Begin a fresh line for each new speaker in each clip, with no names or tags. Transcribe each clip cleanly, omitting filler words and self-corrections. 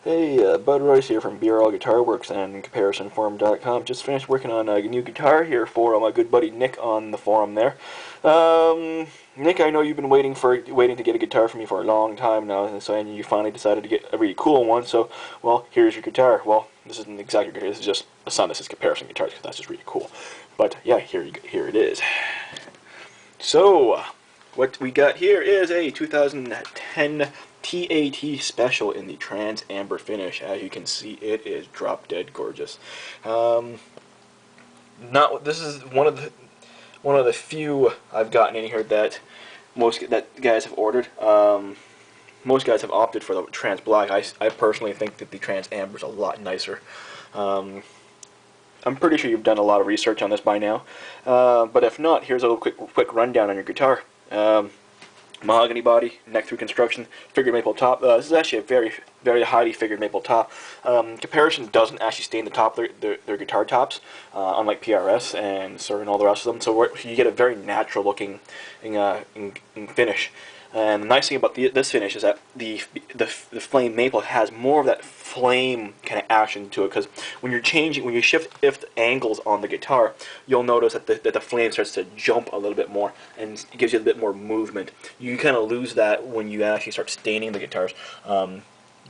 Hey, Bud Royce here from BRL Guitarworks and CaparisonForum.com. Just finished working on a new guitar here for my good buddy Nick on the forum there. Nick, I know you've been waiting to get a guitar from me for a long time now, and you finally decided to get a really cool one. So, well, here's your guitar. Well, this isn't exactly your guitar. This is just a son. This is Caparison guitars because that's just really cool. But yeah, here it is. So, what we got here is a 2010 TAT Special in the Trans Amber finish. As you can see, it is drop dead gorgeous. This is one of the few I've gotten in here that guys have ordered. Most guys have opted for the Trans Black. I personally think that the Trans Amber is a lot nicer. I'm pretty sure you've done a lot of research on this by now, but if not, here's a little quick rundown on your guitar. Mahogany body, neck through construction, figured maple top. This is actually a very highly figured maple top. Caparison doesn't actually stain the top their guitar tops, unlike PRS and Sur and all the rest of them. So you get a very natural looking in finish. And the nice thing about this finish is that the flame maple has more of that flame kind of action to it, because when you shift angles on the guitar, you'll notice that the flame starts to jump a little bit more, and it gives you a bit more movement. You kind of lose that when you actually start staining the guitars.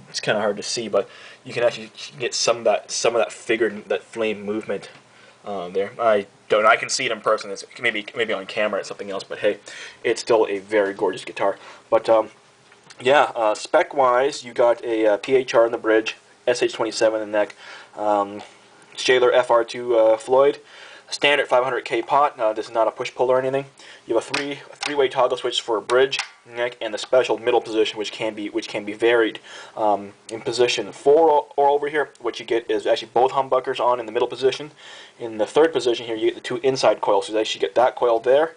It's kind of hard to see, but you can actually get some of that flame movement there. I can see it in person. It's maybe on camera it's something else, but hey, it's still a very gorgeous guitar. But yeah, spec wise, you got a PHR in the bridge, SH27 in the neck, Shaler FR2 Floyd, standard 500K pot. This is not a push pull or anything. You have a three-way toggle switch for a bridge, neck, and the special middle position, which can be varied. In position 4 or over here, what you get is actually both humbuckers on in the middle position. In the third position here, you get the two inside coils. So you actually get that coil there,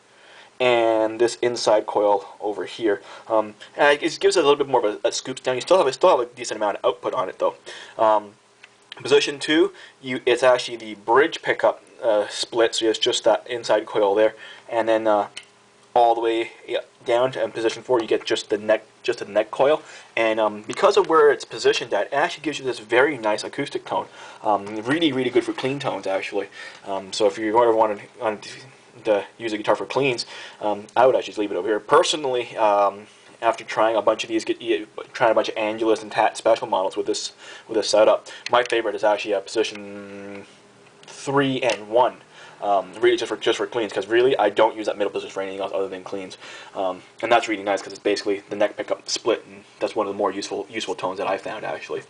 and this inside coil over here. And it gives it a little bit more of a scoops down. You still have a decent amount of output on it though. Position 2, it's actually the bridge pickup split, so it's just that inside coil there, and then all the way down to position 4, you get just the neck coil. And because of where it's positioned at, it actually gives you this very nice acoustic tone. Really good for clean tones actually. So if you ever wanted to use a guitar for cleans, I would actually just leave it over here. Personally, after trying a bunch of Angelus and TAT special models with this setup, my favorite is actually position 3 and 1. Really just for cleans, because really I don't use that middle position for anything else other than cleans. And that's really nice because it's basically the neck pickup split, and that's one of the more useful tones that I found actually.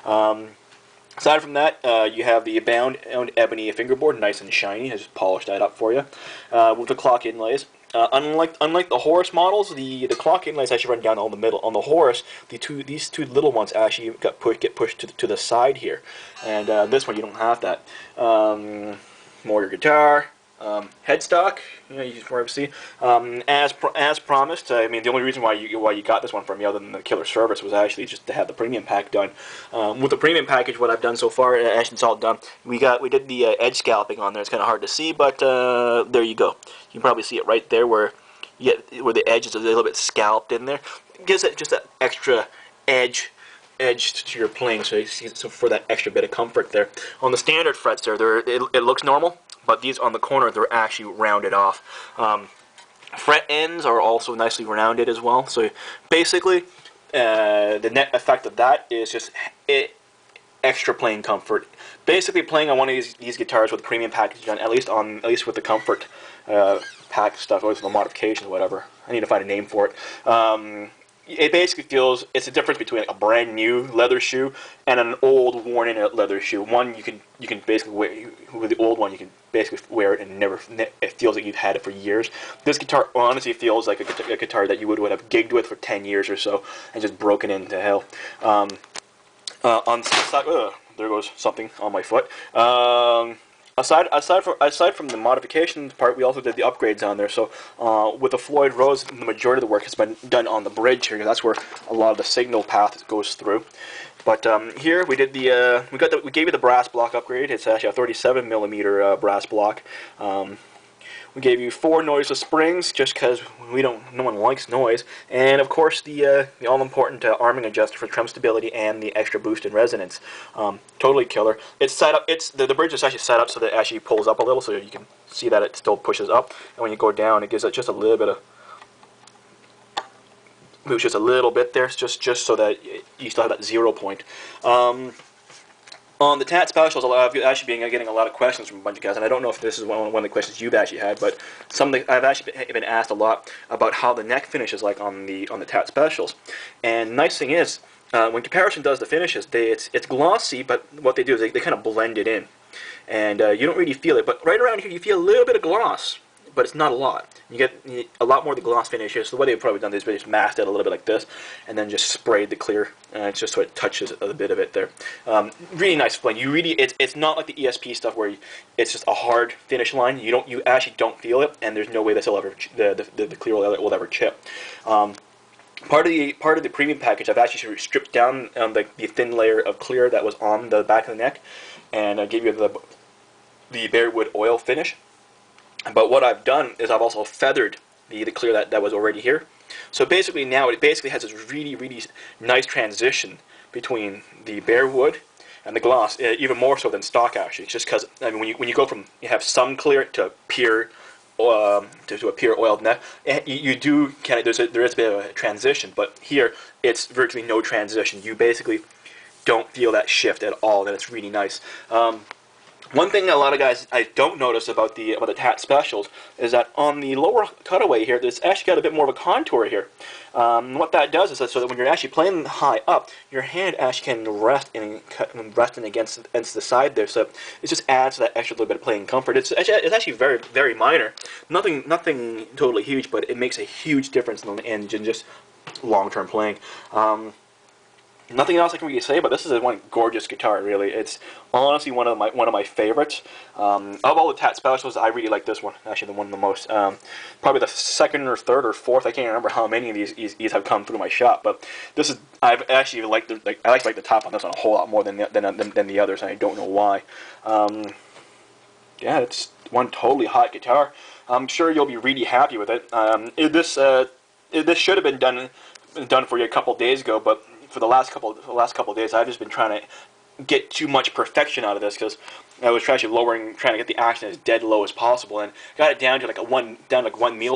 Aside from that, you have the bound ebony fingerboard, nice and shiny. I just polished that up for you with the clock inlays. Unlike the Horus models, the clock inlays actually run down the middle. On the Horus, these two little ones actually get pushed to the side here, and this one you don't have that. More your guitar, headstock. You can see. As promised. I mean, the only reason why you got this one from me, other than the killer service, was actually just to have the premium pack done. With the premium package, what I've done so far, actually it's all done. We did the edge scalping on there. It's kind of hard to see, but there you go. You can probably see it right there where the edge is a little bit scalped in there. It gives it just that extra edge to your playing, so for that extra bit of comfort there. On the standard frets there, it looks normal, but these on the corner, they're actually rounded off. Fret ends are also nicely rounded as well, so basically the net effect of that is just extra playing comfort. Basically playing on one of these guitars with the premium package done, at least with the comfort pack stuff, or with the modifications, whatever. I need to find a name for it. It basically feels, it's a difference between a brand new leather shoe and an old worn-in leather shoe. One you can basically wear, with the old one you can basically wear it and it feels like you've had it for years. This guitar honestly feels like a guitar that you would have gigged with for 10 years or so and just broken into hell. On the side, there goes something on my foot. Aside from the modifications part, we also did the upgrades on there. So with the Floyd Rose, the majority of the work has been done on the bridge here, because that's where a lot of the signal path goes through. But here we did we gave you the brass block upgrade. It's actually a 37mm brass block. We gave you 4 noiseless springs, just because no one likes noise, and of course the all-important arming adjuster for trem stability and the extra boost in resonance. Totally killer. It's set up. The bridge is actually set up so that it actually pulls up a little, so you can see that it still pushes up, and when you go down, it gives it just a little bit of moves just a little bit there, just so that you still have that 0 point. On the TAT Specials, I've actually been getting a lot of questions from a bunch of guys, and I don't know if this is one of the questions you've actually had, but I've actually been asked a lot about how the neck finish is like on the TAT Specials. And nice thing is, when Caparison does the finishes, it's glossy, but what they do is they kind of blend it in, and you don't really feel it. But right around here, you feel a little bit of gloss, but it's not a lot. You get a lot more of the gloss finishes. So the way they've probably done this is they just masked it a little bit like this, and then just sprayed the clear. It's just so it touches a bit of it there. Really nice blend. It's not like the ESP stuff where it's just a hard finish line. You actually don't feel it, and there's no way this will ever the clear will ever chip. Part of the premium package, I've actually stripped down the thin layer of clear that was on the back of the neck, and I gave you the bare wood oil finish. But what I've done is I've also feathered the clear that was already here. So basically now it basically has this really, really nice transition between the bare wood and the gloss, even more so than stock actually. Just because I mean, when you go from you have some clear to pure to a pure oiled neck, you do kind of there is a bit of a transition. But here it's virtually no transition. You basically don't feel that shift at all, and it's really nice. One thing a lot of guys I don't notice about the TAT Specials is that on the lower cutaway here, there's actually got a bit more of a contour here. What that does is so that when you're actually playing high up, your hand actually can rest against the side there. So it just adds that extra little bit of playing comfort. It's actually very, very minor. Nothing totally huge, but it makes a huge difference in just long-term playing. Nothing else I can really say, but this is one gorgeous guitar. Really, it's honestly one of my favorites. Of all the TAT Specials, I really like this one. Actually, the one the most. Probably the second or third or fourth. I can't remember how many of these have come through my shop, but this is I've actually liked I like the top on this one a whole lot more than the others, and I don't know why. Yeah, it's one totally hot guitar. I'm sure you'll be really happy with it. This should have been done for you a couple days ago, but for the last couple of days, I've just been trying to get too much perfection out of this because I was trying to get the action as dead low as possible, and got it down to like 1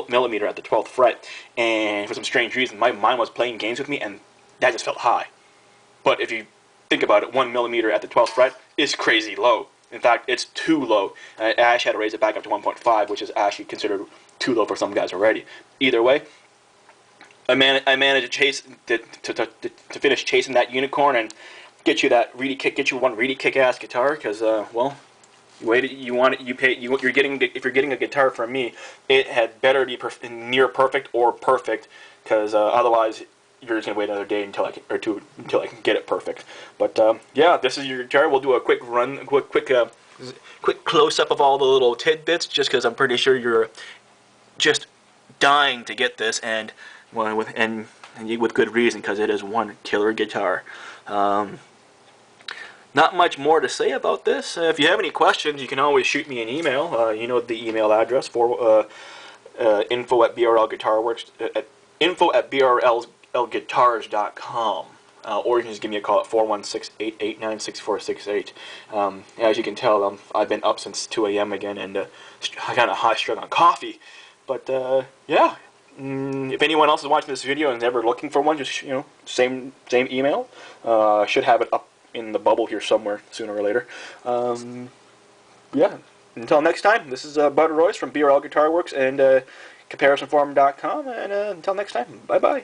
millimeter at the 12th fret. And for some strange reason, my mind was playing games with me, and that just felt high. But if you think about it, 1 millimeter at the 12th fret is crazy low. In fact, it's too low. I actually had to raise it back up to 1.5, which is actually considered too low for some guys already. Either way, I managed to finish chasing that unicorn and get you one really kick-ass guitar. Because well, if you're getting a guitar from me, it had better be near perfect or perfect. Because otherwise, you're just gonna wait another day until I can get it perfect. But yeah, this is your guitar. We'll do a quick close up of all the little tidbits, just because I'm pretty sure you're just dying to get this, and with good reason, because it is one killer guitar. Not much more to say about this. If you have any questions, you can always shoot me an email. You know the email address for info at BRL Guitarworks info at BRLguitars.com. Or you can just give me a call at 416-889-6468. As you can tell, I've been up since 2 a.m. again, and I got a high strung on coffee. But yeah. If anyone else is watching this video and is ever looking for one, just same email. Should have it up in the bubble here somewhere sooner or later. Yeah. Until next time, this is Bud Royce from BRL Guitarworks and CaparisonForum.com, and until next time, bye bye.